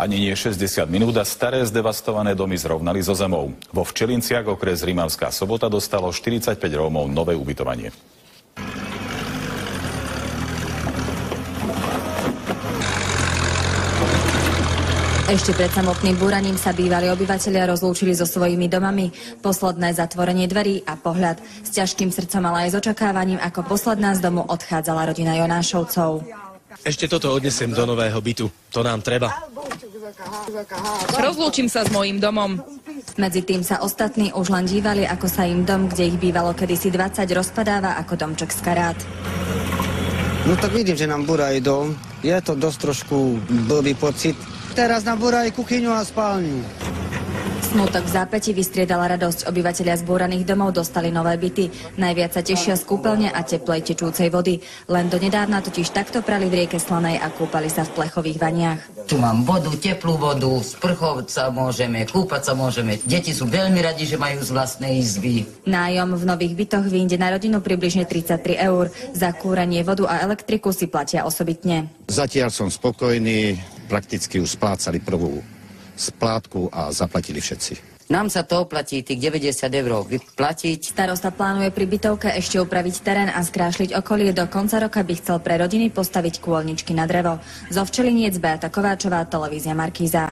Ani nie 60 minút a staré zdevastované domy zrovnali so zemou. Vo Včelinciach, okres Rimavská Sobota, dostalo 45 Rómov nové ubytovanie. Ešte pred samotným búraním sa bývalí obyvatelia rozlúčili so svojimi domami. Posledné zatvorenie dverí a pohľad. S ťažkým srdcom, ale aj s očakávaním, ako posledná z domu odchádzala rodina Jonášovcov. Ešte toto odnesiem do nového bytu. To nám treba. Rozlúčim sa s mojím domom. Medzi tým sa ostatní už len dívali, ako sa im dom, kde ich bývalo kedysi 20, rozpadáva ako domček z karát. No tak vidím, že nám búrajú dom. Je to dosť trošku blbý pocit. Teraz nám búrajú kuchyňu a spálňu. Smutok v zápäti vystriedala radosť. Obyvatelia zbúraných domov dostali nové byty. Najviac sa tešia z kúpeľne a teplej tečúcej vody. Len donedávna totiž takto prali v rieke Slanej a kúpali sa v plechových vaniach. Tu mám vodu, teplú vodu, sprchovať sa môžeme, kúpať sa môžeme. Deti sú veľmi radi, že majú z vlastnej izby. Nájom v nových bytoch vyjde na rodinu približne 33 eur. Za kúrenie, vodu a elektriku si platia osobitne. Zatiaľ som spokojný, prakticky už splácali prvú splátku a zaplatili všetci. Nám sa to oplatí, tých 90 eur vyplatiť. Starosta plánuje pri bytovke ešte upraviť terén a skrášliť okolie. Do konca roka by chcel pre rodiny postaviť kôlničky na drevo. Zo Včeliniec Beata Kováčová, televízia Markíza.